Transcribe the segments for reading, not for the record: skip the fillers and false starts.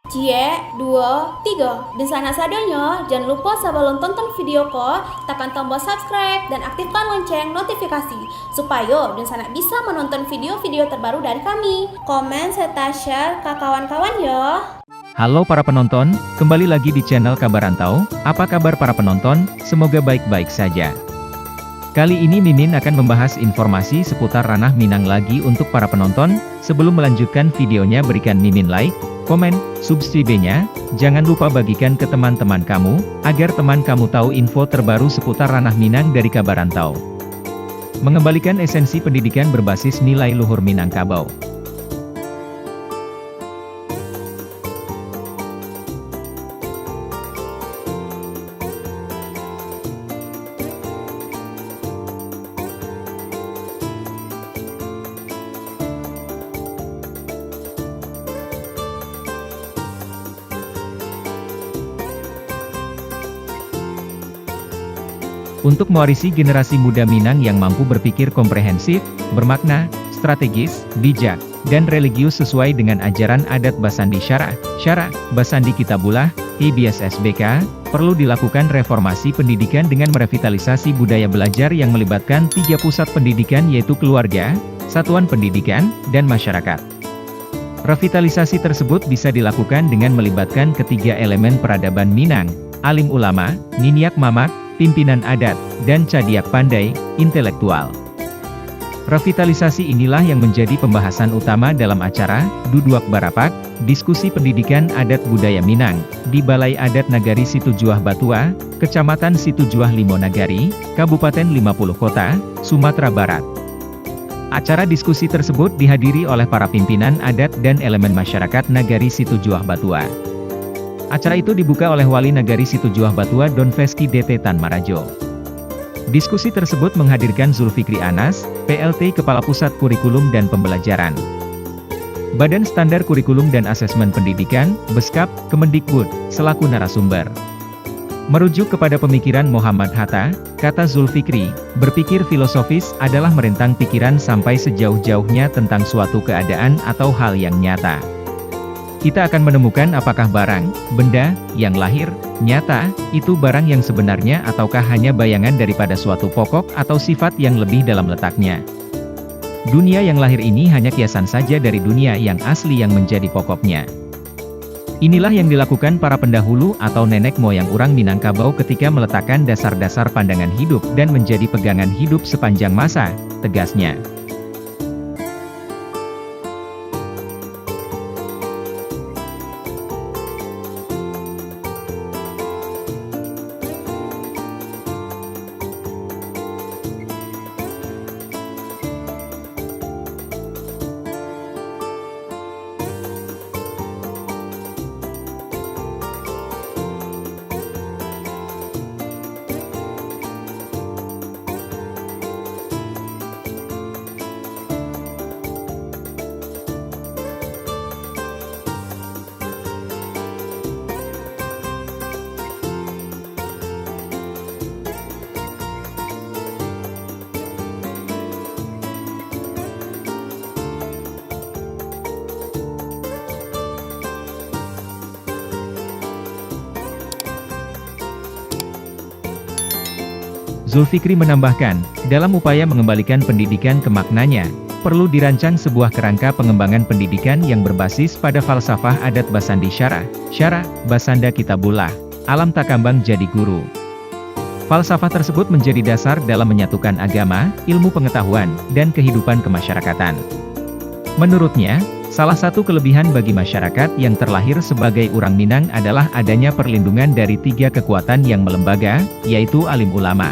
Cie, dua, tiga. Dan sana sadanya, jangan lupa sebelum tonton video ko, tekan tombol subscribe dan aktifkan lonceng notifikasi supaya dan sana bisa menonton video-video terbaru dari kami. Komen serta share ke kawan-kawan ya. Halo para penonton, kembali lagi di channel Kabar Rantau. Apa kabar para penonton? Semoga baik-baik saja. Kali ini Mimin akan membahas informasi seputar ranah Minang lagi untuk para penonton. Sebelum melanjutkan videonya, berikan Mimin like, komen, subscribe-nya, jangan lupa bagikan ke teman-teman kamu, agar teman kamu tahu info terbaru seputar ranah Minang dari Kabar Rantau. Mengembalikan esensi pendidikan berbasis nilai luhur Minangkabau. Untuk mewarisi generasi muda Minang yang mampu berpikir komprehensif, bermakna, strategis, bijak, dan religius sesuai dengan ajaran adat Basandi Syara, Basandi Kitabullah, IBSSBK, perlu dilakukan reformasi pendidikan dengan merevitalisasi budaya belajar yang melibatkan 3 pusat pendidikan yaitu keluarga, satuan pendidikan, dan masyarakat. Revitalisasi tersebut bisa dilakukan dengan melibatkan ketiga elemen peradaban Minang, alim ulama, niniak mamak, pimpinan adat, dan cadiak pandai, intelektual. Revitalisasi inilah yang menjadi pembahasan utama dalam acara, Duduak Barapak, Diskusi Pendidikan Adat Budaya Minang, di Balai Adat Nagari Situjuah Batua, Kecamatan Situjuah Limonagari, Kabupaten 50 Kota, Sumatera Barat. Acara diskusi tersebut dihadiri oleh para pimpinan adat dan elemen masyarakat Nagari Situjuah Batua. Acara itu dibuka oleh Wali Nagari Situjuah Batua Don Veski DT Tan Marajo. Diskusi tersebut menghadirkan Zulfikri Anas, PLT Kepala Pusat Kurikulum dan Pembelajaran, Badan Standar Kurikulum dan Asesmen Pendidikan, Beskap, Kemendikbud, selaku narasumber. Merujuk kepada pemikiran Muhammad Hatta, kata Zulfikri, berpikir filosofis adalah merentang pikiran sampai sejauh-jauhnya tentang suatu keadaan atau hal yang nyata. Kita akan menemukan apakah barang, benda, yang lahir, nyata, itu barang yang sebenarnya ataukah hanya bayangan daripada suatu pokok atau sifat yang lebih dalam letaknya. Dunia yang lahir ini hanya kiasan saja dari dunia yang asli yang menjadi pokoknya. Inilah yang dilakukan para pendahulu atau nenek moyang orang Minangkabau ketika meletakkan dasar-dasar pandangan hidup dan menjadi pegangan hidup sepanjang masa, tegasnya. Zulfikri menambahkan, dalam upaya mengembalikan pendidikan ke maknanya, perlu dirancang sebuah kerangka pengembangan pendidikan yang berbasis pada falsafah adat Basandi Syara, Basanda Kitabullah, alam takambang jadi guru. Falsafah tersebut menjadi dasar dalam menyatukan agama, ilmu pengetahuan, dan kehidupan kemasyarakatan. Menurutnya, salah satu kelebihan bagi masyarakat yang terlahir sebagai orang Minang adalah adanya perlindungan dari 3 kekuatan yang melembaga, yaitu alim ulama,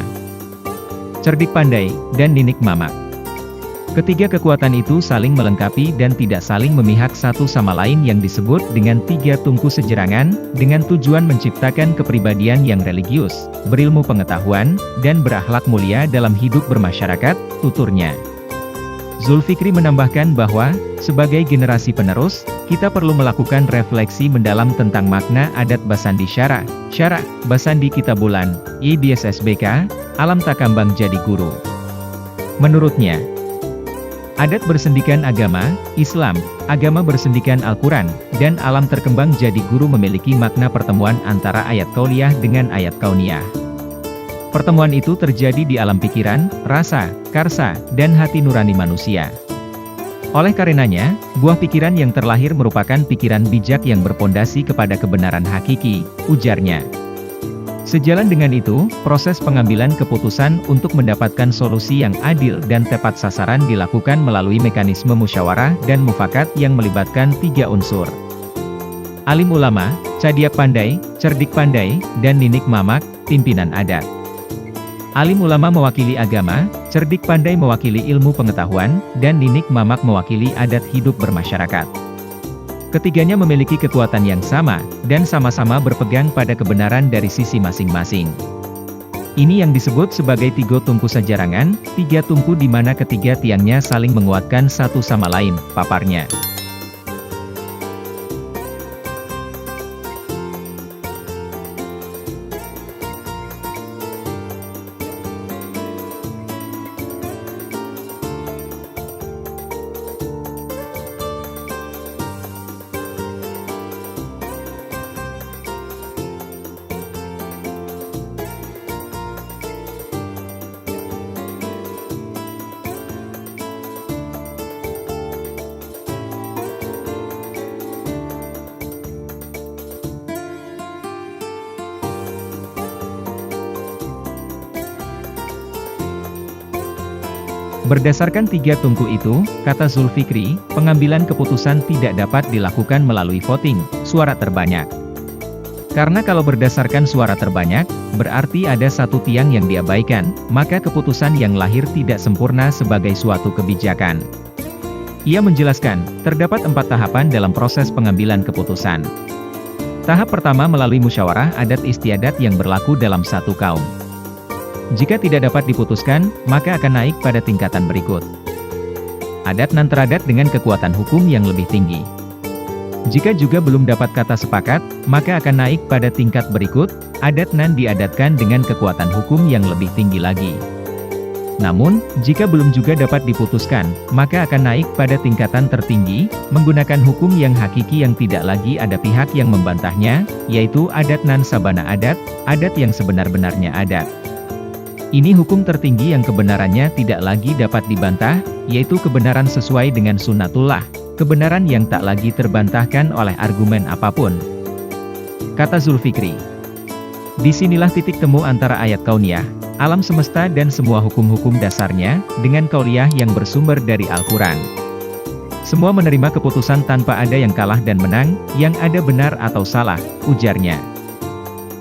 cerdik pandai, dan ninik mamak. Ketiga kekuatan itu saling melengkapi dan tidak saling memihak satu sama lain yang disebut dengan 3 tungku sejerangan, dengan tujuan menciptakan kepribadian yang religius, berilmu pengetahuan, dan berakhlak mulia dalam hidup bermasyarakat, tuturnya. Zulfikri menambahkan bahwa, sebagai generasi penerus, kita perlu melakukan refleksi mendalam tentang makna adat Basandi Syara, Basandi Kitabullah, IBSSBK, alam takambang jadi guru. Menurutnya, Adat bersendikan agama, Islam, agama bersendikan Al-Quran, dan alam terkembang jadi guru memiliki makna pertemuan antara ayat kauliyah dengan ayat kauniyah. Pertemuan itu terjadi di alam pikiran, rasa, karsa, dan hati nurani manusia. Oleh karenanya, buah pikiran yang terlahir merupakan pikiran bijak yang berpondasi kepada kebenaran hakiki, ujarnya. Sejalan dengan itu, proses pengambilan keputusan untuk mendapatkan solusi yang adil dan tepat sasaran dilakukan melalui mekanisme musyawarah dan mufakat yang melibatkan 3 unsur. Alim ulama, cadiak pandai, cerdik pandai, dan ninik mamak, pimpinan adat. Alim ulama mewakili agama, cerdik pandai mewakili ilmu pengetahuan, dan ninik mamak mewakili adat hidup bermasyarakat. Ketiganya memiliki kekuatan yang sama, dan sama-sama berpegang pada kebenaran dari sisi masing-masing. Ini yang disebut sebagai 3 tungku sejarangan, 3 tungku di mana ketiga tiangnya saling menguatkan satu sama lain, paparnya. Berdasarkan 3 tungku itu, kata Zulfikri, pengambilan keputusan tidak dapat dilakukan melalui voting, suara terbanyak. Karena kalau berdasarkan suara terbanyak, berarti ada satu tiang yang diabaikan, maka keputusan yang lahir tidak sempurna sebagai suatu kebijakan. Ia menjelaskan, terdapat 4 tahapan dalam proses pengambilan keputusan. Tahap pertama melalui musyawarah adat istiadat yang berlaku dalam satu kaum. Jika tidak dapat diputuskan, maka akan naik pada tingkatan berikut. Adat nan teradat dengan kekuatan hukum yang lebih tinggi. Jika juga belum dapat kata sepakat, maka akan naik pada tingkat berikut, adat nan diadatkan dengan kekuatan hukum yang lebih tinggi lagi. Namun, jika belum juga dapat diputuskan, maka akan naik pada tingkatan tertinggi, menggunakan hukum yang hakiki yang tidak lagi ada pihak yang membantahnya, yaitu adat nan sabana adat, adat yang sebenar-benarnya adat. Ini hukum tertinggi yang kebenarannya tidak lagi dapat dibantah, yaitu kebenaran sesuai dengan sunnatullah, kebenaran yang tak lagi terbantahkan oleh argumen apapun. Kata Zulfikri. Disinilah titik temu antara ayat kauniyah, alam semesta dan semua hukum-hukum dasarnya, dengan kauliyah yang bersumber dari Al-Quran. Semua menerima keputusan tanpa ada yang kalah dan menang, yang ada benar atau salah, ujarnya.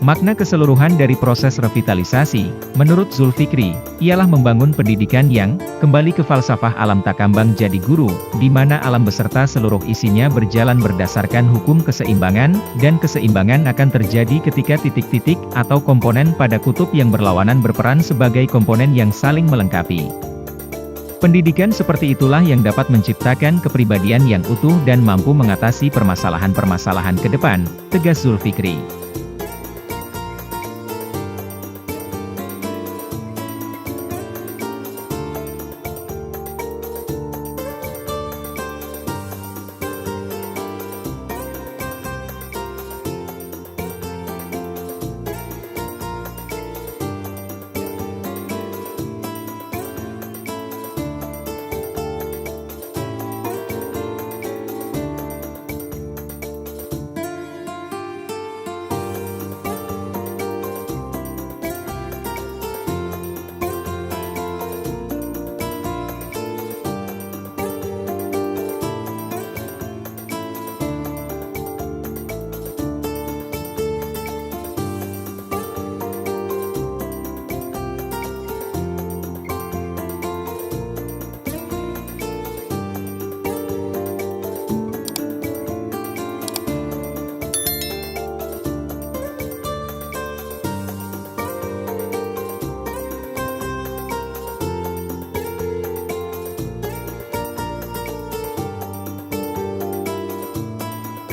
Makna keseluruhan dari proses revitalisasi, menurut Zulfikri, ialah membangun pendidikan yang kembali ke falsafah alam takambang jadi guru, di mana alam beserta seluruh isinya berjalan berdasarkan hukum keseimbangan, dan keseimbangan akan terjadi ketika titik-titik atau komponen pada kutub yang berlawanan berperan sebagai komponen yang saling melengkapi. Pendidikan seperti itulah yang dapat menciptakan kepribadian yang utuh dan mampu mengatasi permasalahan-permasalahan ke depan, tegas Zulfikri.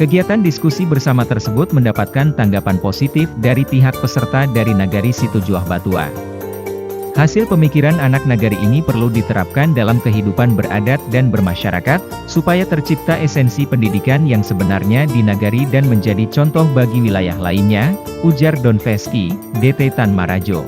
Kegiatan diskusi bersama tersebut mendapatkan tanggapan positif dari pihak peserta dari Nagari Situjuah Batua. Hasil pemikiran anak nagari ini perlu diterapkan dalam kehidupan beradat dan bermasyarakat, supaya tercipta esensi pendidikan yang sebenarnya di nagari dan menjadi contoh bagi wilayah lainnya, ujar Don Veski, DT Tan Marajo.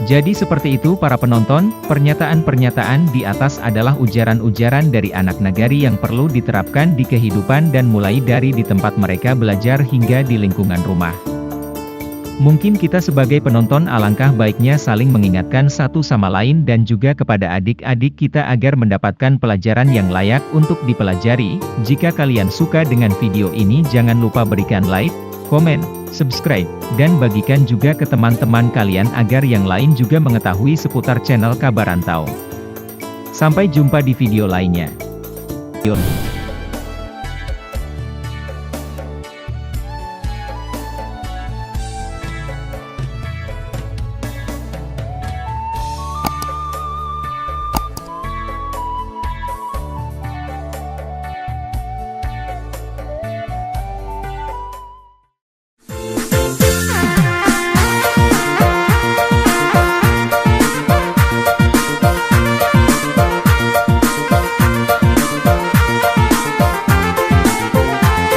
Jadi seperti itu para penonton, pernyataan-pernyataan di atas adalah ujaran-ujaran dari anak nagari yang perlu diterapkan di kehidupan dan mulai dari di tempat mereka belajar hingga di lingkungan rumah. Mungkin kita sebagai penonton alangkah baiknya saling mengingatkan satu sama lain dan juga kepada adik-adik kita agar mendapatkan pelajaran yang layak untuk dipelajari. Jika kalian suka dengan video ini jangan lupa berikan like, komen, subscribe, dan bagikan juga ke teman-teman kalian agar yang lain juga mengetahui seputar channel Kabar Rantau. Sampai jumpa di video lainnya.